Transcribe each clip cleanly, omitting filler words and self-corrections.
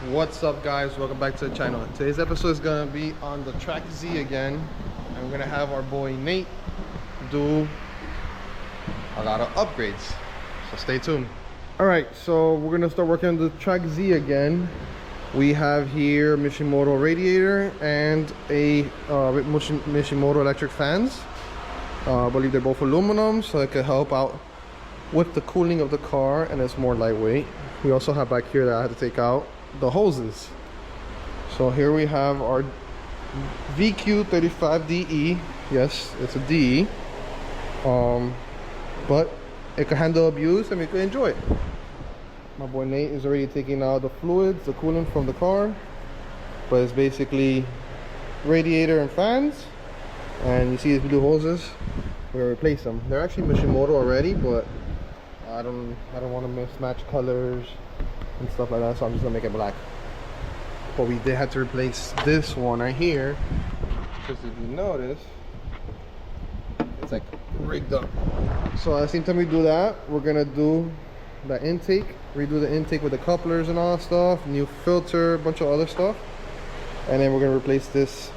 What's up, guys? Welcome back to the channel. Today's episode is gonna be on the Track Z again, and we're gonna have our boy Nate do a lot of upgrades, so stay tuned. All right, so we're gonna start working on the Track Z again. We have here Mishimoto Radiator and a Mishimoto electric fans. I believe they're both aluminum, so it could help out with the cooling of the car, and it's more lightweight. We also have back here that I had to take out the hoses. So here we have our VQ35DE. Yes, it's a DE, but it can handle abuse and we can enjoy it. My boy Nate is already taking out the fluids, the coolant from the car, but it's basically radiator and fans. And you see these blue hoses, we're gonna replace them. They're actually Mishimoto already, but I don't want to mismatch colors and stuff like that, so I'm just gonna make it black. But we did have to replace this one right here, because if you notice, it's like rigged up. So at the same time we do that, we're gonna do the intake, redo the intake with the couplers and all that stuff, new filter, a bunch of other stuff, and then we're gonna replace this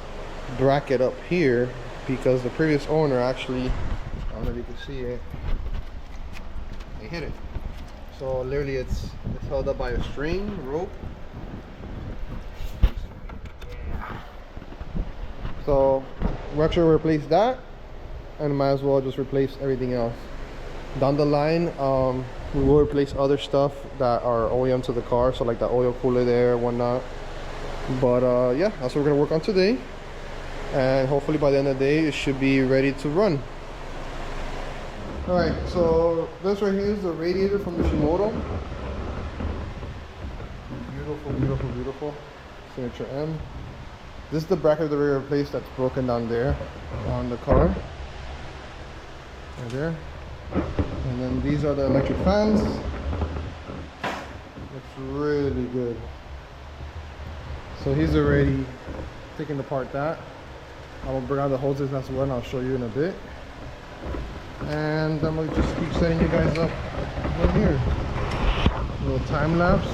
bracket up here because the previous owner actually, I don't know if you can see it, they hit it. So literally it's held up by a string, rope. So we're actually gonna replace that, and might as well just replace everything else. Down the line, we will replace other stuff that are OEM to the car, so like the oil cooler there, whatnot. But yeah, that's what we're gonna work on today. And hopefully by the end of the day, it should be ready to run. Alright, so this right here is the radiator from Mishimoto. Beautiful, beautiful, beautiful. Signature M. This is the bracket that we replaced that's broken down there on the car. Right there. And then these are the electric fans. Looks really good. So he's already taking apart that. I'm gonna bring out the hoses as well, and I'll show you in a bit. And I'm gonna just keep setting you guys up right here. A little time lapse.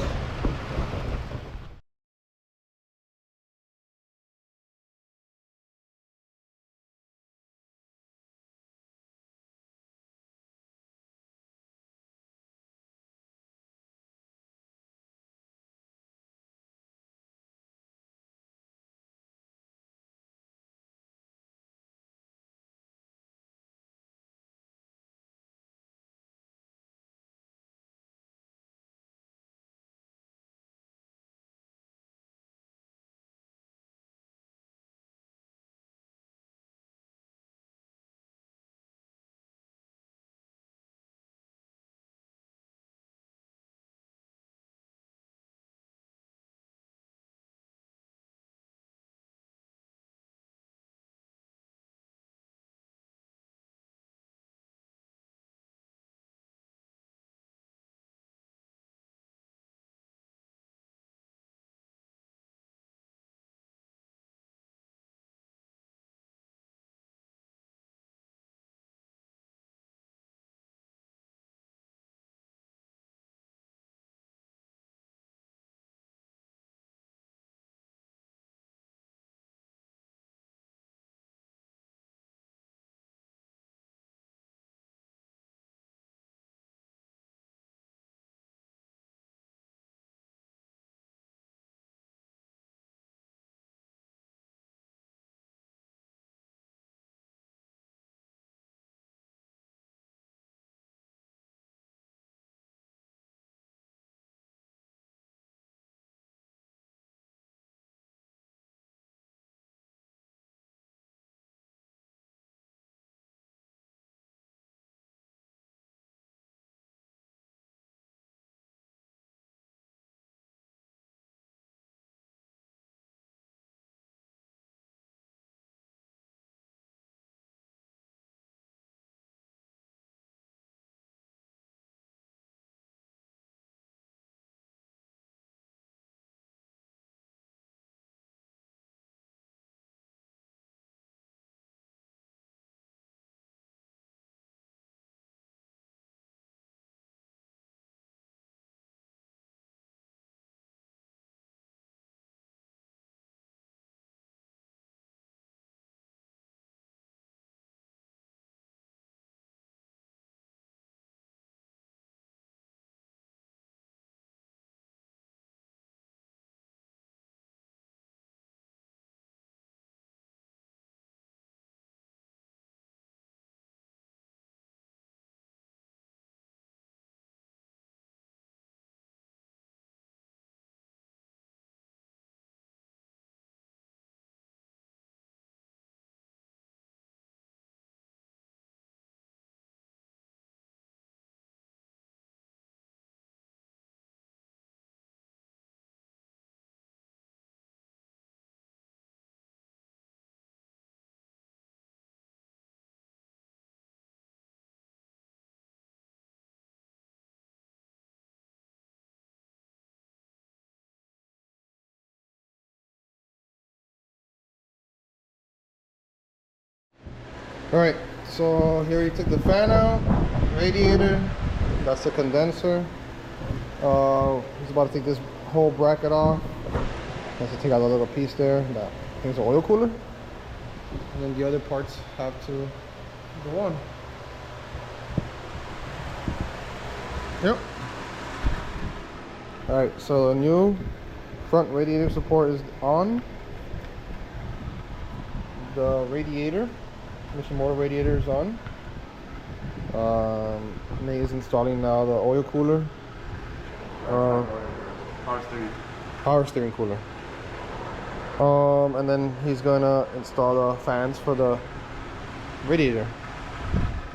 All right, so here you took the fan out, radiator, that's the condenser. He's about to take this whole bracket off. Has to take out a little piece there. That thing's an oil cooler. And then the other parts have to go on. Yep. All right, so the new front radiator support is on. The radiator, Mishimoto Radiator is on. Nate is installing now the oil cooler. Power steering cooler. And then he's gonna install the fans for the radiator.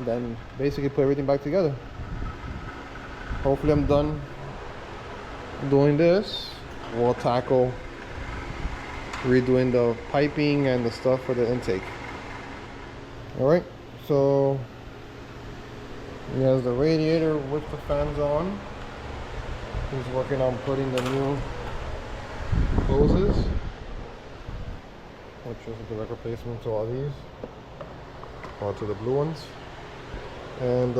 Then basically put everything back together. Hopefully I'm done doing this. We'll tackle redoing the piping and the stuff for the intake. All right, so he has the radiator with the fans on. He's working on putting the new hoses, which is a direct replacement to all these, or to the blue ones. And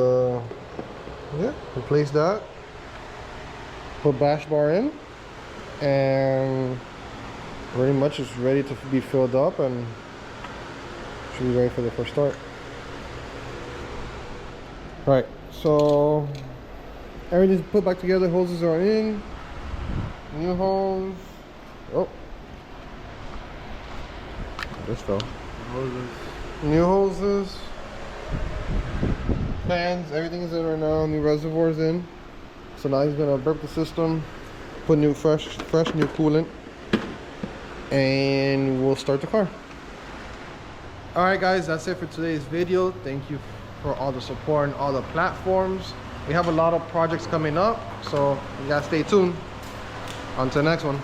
yeah, replace that, put bash bar in, and pretty much it's ready to be filled up and should be ready for the first start. All right, so everything's put back together, hoses are in, new hose. Oh, just fell. New hoses, fans, everything is in right now. New reservoirs in. So now he's gonna burp the system, put new fresh new coolant, and we'll start the car. All right, guys, that's it for today's video. Thank you for all the support on all the platforms. We have a lot of projects coming up, so you gotta stay tuned. On to the next one.